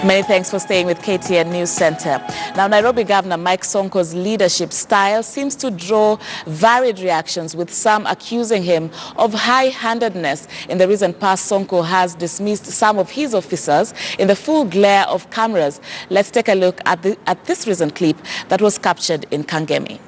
Many thanks for staying with KTN News Center. Now, Nairobi Governor Mike Sonko's leadership style seems to draw varied reactions, with some accusing him of high-handedness. In the recent past, Sonko has dismissed some of his officers in the full glare of cameras. Let's take a look at this recent clip that was captured in Kangemi.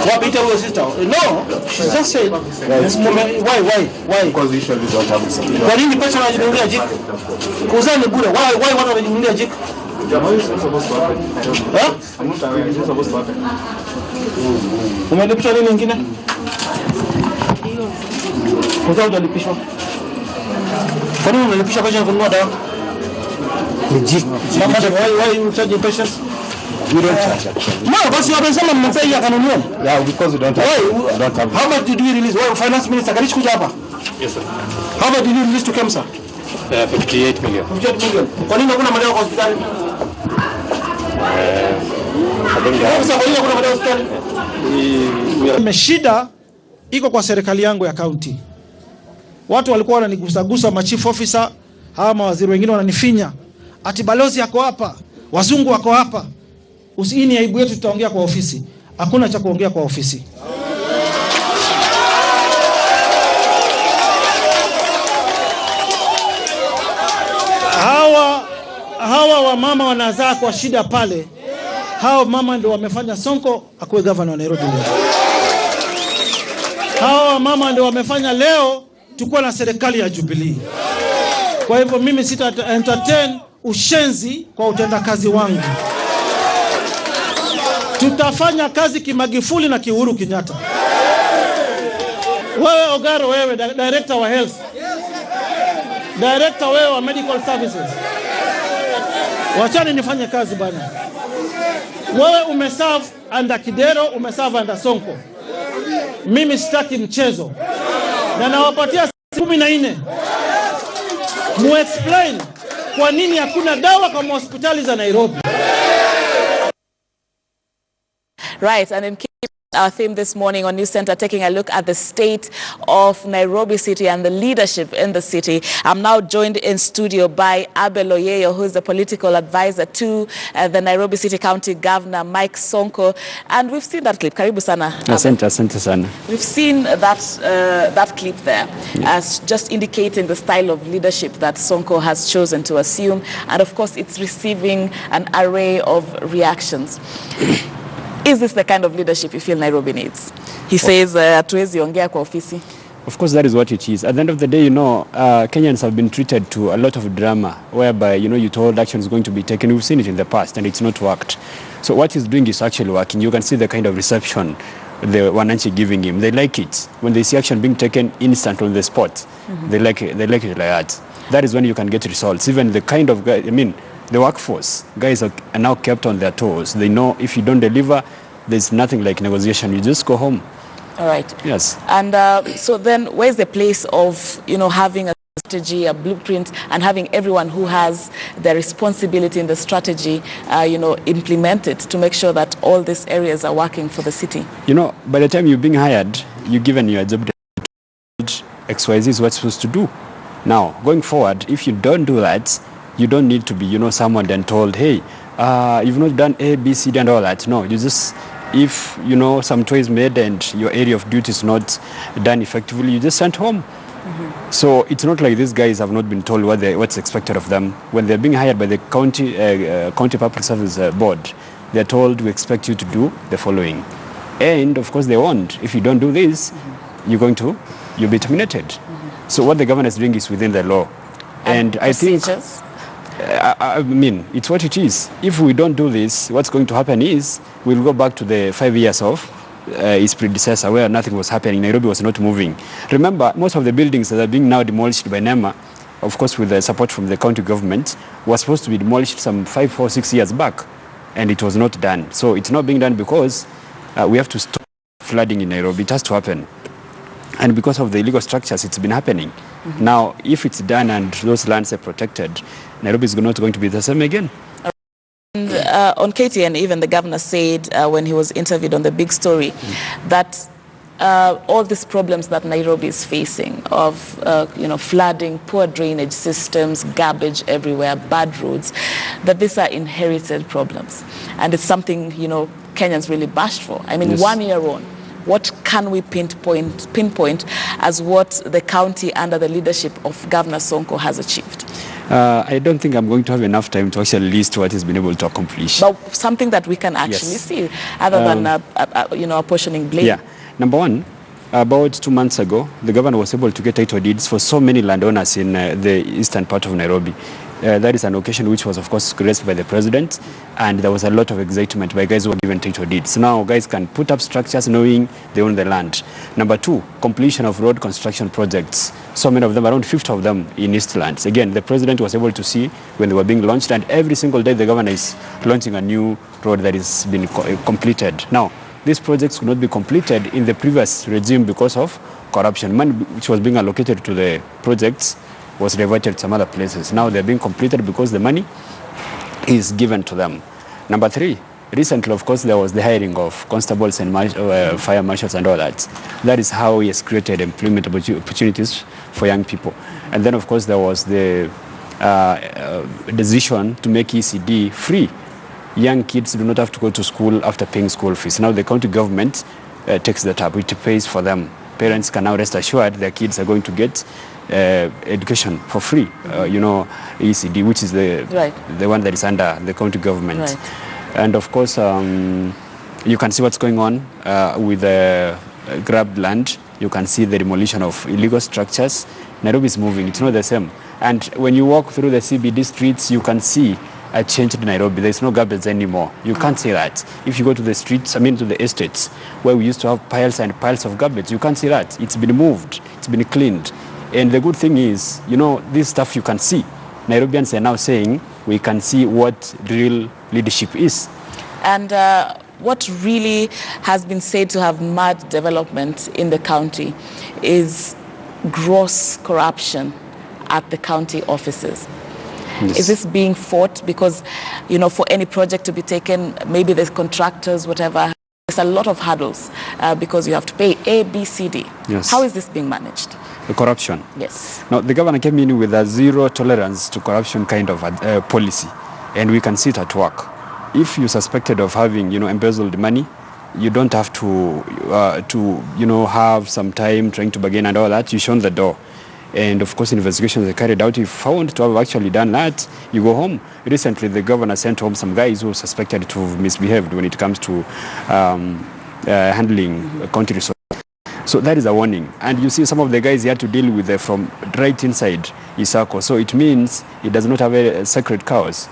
What Peter was it? No, she just said, why? Because we usually don't have this. Why didn't the person have the jig? Why one of the jig? Huh? I'm not supposed to happen. Umelipishwa nini nyingine? Kuzao utalipishwa. Kwa nini unalipishwa pesa kununua dawa? Ni jig. Why you charging patients? We don't charge actually. No, because you have someone who say you can know. Yeah, because we don't have. How much did we release? Well, finance minister, can you speak up? Yes, sir. How much did you release to KEMSA? 58 million. 58 million. Kwa nini hakuna madawa kwa hospitali? Shida iko kwa serikali yangu ya county. Watu walikuwa wananigusagusa, ma chief officer, hawa mawaziri wengine wananifinya. Ati balozi yako hapa, wazungu wako hapa. Usini aibu yetu, tutaongea kwa ofisi. Hakuna cha kuongea kwa ofisi. Hawa wamama wanazaa kwa shida pale. Hao mama ndio wamefanya Sonko akuwe governor wa Nairobi leo. Hao mama ndio wamefanya leo tukua na serikali ya Jubilee. Kwa hivyo mimi sita entertain ushenzi kwa utendakazi wangu. Tutafanya kazi kimagifuli na Uhuru Kenyatta. Wewe Ogaro, wewe director wa health, director wewe wa medical services, wachani nifanye kazi bana. Wewe umeserve under Kidero, umeserve under Sonko. Mimi sitaki mchezo, na nawapatia 14 mu explain kwa nini hakuna dawa kwa hospitali za Nairobi. Right, and in keeping our theme this morning on News Center, taking a look at the state of Nairobi City and the leadership in the city. I'm now joined in studio by Abel Oyeyo, who is the political advisor to the Nairobi City County Governor Mike Sonko. And we've seen that clip. Karibu sana. Asante sana. We've seen that clip there, as just indicating the style of leadership that Sonko has chosen to assume. And of course, it's receiving an array of reactions. Is this the kind of leadership you feel Nairobi needs? He says, hatuwezi ongea kwa ofisi. Of course, that is what it is. At the end of the day, you know, Kenyans have been treated to a lot of drama, whereby, you know, you told action is going to be taken. We've seen it in the past, and it's not worked. So what he's doing is actually working. You can see the kind of reception the Wananchi giving him. They like it. When they see action being taken instant on the spot, they like it like that. That is when you can get results. Even the kind of guy, the workforce, guys are now kept on their toes. They know if you don't deliver, there's nothing like negotiation. You just go home. All right. Yes. And so then where's the place of, you know, having a strategy, a blueprint, and having everyone who has the responsibility in the strategy, you know, implement it to make sure that all these areas are working for the city? You know, by the time you're being hired, you're given your job, XYZ is what's supposed to do. Now, going forward, if you don't do that, you don't need to be, you know, someone then told, hey, you've not done A, B, C, D, and all that. No, you just, if, you know, some choice made and your area of duty is not done effectively, you just sent home. So it's not like these guys have not been told what's expected of them. When they're being hired by the county public service board, they're told, we expect you to do the following. And of course they won't. If you don't do this, you'll be terminated. So what the government is doing is within the law. And I think, it's what it is. If we don't do this, what's going to happen is we'll go back to the 5 years of his predecessor, where nothing was happening. Nairobi was not moving. Remember, most of the buildings that are being now demolished by NEMA, of course with the support from the county government, was supposed to be demolished some 5 or 6 years back, and it was not done. So it's not being done because we have to stop flooding in Nairobi. It has to happen. And because of the illegal structures, it's been happening. Now, if it's done and those lands are protected, Nairobi is not going to be the same again. And on KTN, even the governor said when he was interviewed on The Big Story that all these problems that Nairobi is facing of, flooding, poor drainage systems, garbage everywhere, bad roads, that these are inherited problems. And it's something, Kenyans really bashed for. I mean, 1 year on, what can we pinpoint as what the county under the leadership of Governor Sonko has achieved? I don't think I'm going to have enough time to actually list what he's been able to accomplish. But something that we can actually see, other than apportioning blame. Yeah. Number one, about 2 months ago, the governor was able to get title deeds for so many landowners in the eastern part of Nairobi. That is an occasion which was, of course, graced by the president, and there was a lot of excitement by guys who were given title deeds. So now guys can put up structures knowing they own the land. Number two, completion of road construction projects. So many of them, around 50 of them in Eastlands. Again, the president was able to see when they were being launched, and every single day the governor is launching a new road that is being completed. Now, these projects could not be completed in the previous regime because of corruption. Money which was being allocated to the projects was diverted to some other places. Now they're being completed because the money is given to them. Number three, recently, of course, there was the hiring of constables and fire marshals and all that. That is how he has created employment opportunities for young people. And then, of course, there was the decision to make ECD free. Young kids do not have to go to school after paying school fees. Now the county government takes that up. It pays for them. Parents can now rest assured their kids are going to get education for free. ECD, which is the one that is under the county government. Right. And of course, you can see what's going on with the grabbed land. You can see the demolition of illegal structures. Nairobi is moving. It's not the same. And when you walk through the CBD streets, you can see a change in Nairobi. There's no garbage anymore. You can't say that. If you go to the streets, to the estates, where we used to have piles and piles of garbage, you can't see that. It's been moved. It's been cleaned. And the good thing is, this stuff you can see. Nairobians are now saying we can see what real leadership is. And what really has been said to have marred development in the county is gross corruption at the county offices. Yes. Is this being fought? Because, for any project to be taken, maybe there's contractors, whatever, there's a lot of hurdles because you have to pay A, B, C, D. Yes. How is this being managed? The corruption? Yes. Now, the governor came in with a zero tolerance to corruption kind of policy, and we can see it at work. If you're suspected of having, embezzled money, you don't have to have some time trying to bargain and all that. You shun the door. And of course, investigations are carried out. If found to have actually done that, you go home. Recently, the governor sent home some guys who were suspected to have misbehaved when it comes to handling county resources. So that is a warning. And you see some of the guys he had to deal with from right inside Isako. So it means he does not have a sacred cows.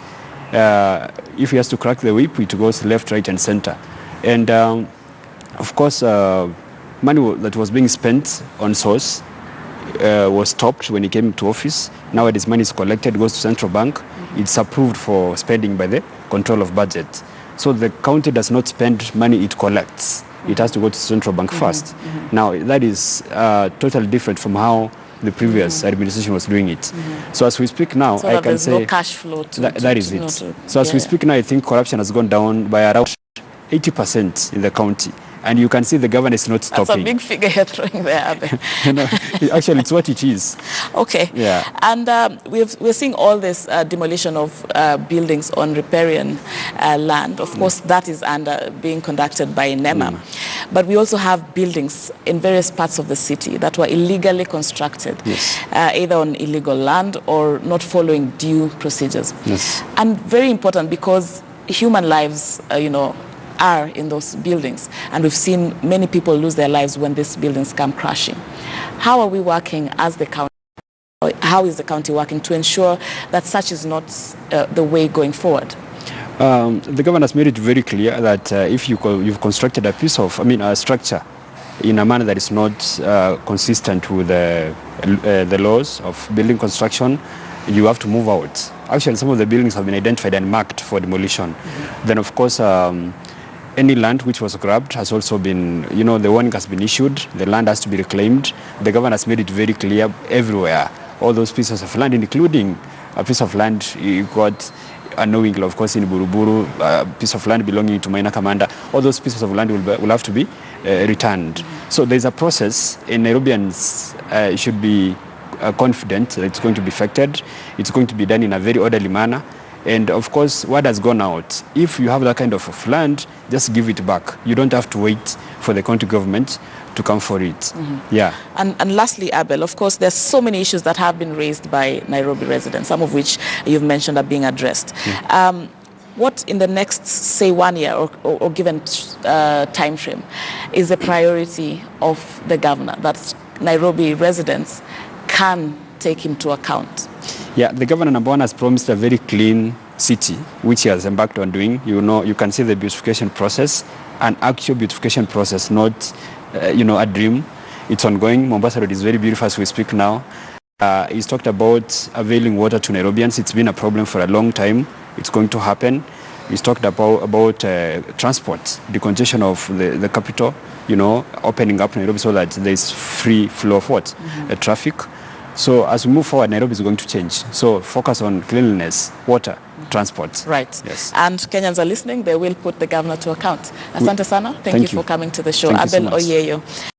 If he has to crack the whip, it goes left, right, and center. And of course, money that was being spent on source was stopped when he came to office. Nowadays, money is collected, goes to central bank. It's approved for spending by the control of budget. So the county does not spend money it collects. It has to go to central bank first. Now, that is totally different from how the previous administration was doing it. So as we speak now, so I can say no cash flow that is it. So as we speak now, I think corruption has gone down by around 80% in the county. And you can see the government is not stopping. That's a big figure you're throwing there, Abe. Actually, it's what it is. Okay. Yeah. And we're seeing all this demolition of buildings on riparian land. Of course, that is being conducted by NEMA. But we also have buildings in various parts of the city that were illegally constructed, either on illegal land or not following due procedures. Yes. And very important because human lives, are in those buildings. And we've seen many people lose their lives when these buildings come crashing. How are we working as the county? How is the county working to ensure that such is not the way going forward? The government has made it very clear that if you've constructed a structure in a manner that is not consistent with the laws of building construction, you have to move out. Actually, some of the buildings have been identified and marked for demolition. Then, of course, any land which was grabbed has also been, the warning has been issued. The land has to be reclaimed. The government has made it very clear everywhere. All those pieces of land, including a piece of land you got unknowingly, of course, in Buruburu, a piece of land belonging to Maina Commander, all those pieces of land will have to be returned. So there's a process, and Nairobians should be confident that it's going to be effected. It's going to be done in a very orderly manner. And of course, what has gone out, if you have that kind of land, just give it back. You don't have to wait for the county government to come for it. Yeah. And lastly, Abel, of course, there's so many issues that have been raised by Nairobi residents, some of which you've mentioned are being addressed. What in the next, say, 1 year or given time frame is a priority of the governor that Nairobi residents can take into account? Yeah, the governor, number one, has promised a very clean city, which he has embarked on doing. You can see the beautification process, an actual beautification process, not, a dream. It's ongoing. Mombasa Road is very beautiful as we speak now. He's talked about availing water to Nairobians. It's been a problem for a long time. It's going to happen. He's talked about transport, the congestion of the capital, opening up Nairobi so that there's free flow of traffic. So as we move forward, Nairobi is going to change. So focus on cleanliness, water, transport. Right. Yes. And Kenyans are listening. They will put the governor to account. Asante sana. Thank you for coming to the show. Thank you so Abel much. Oyeyo.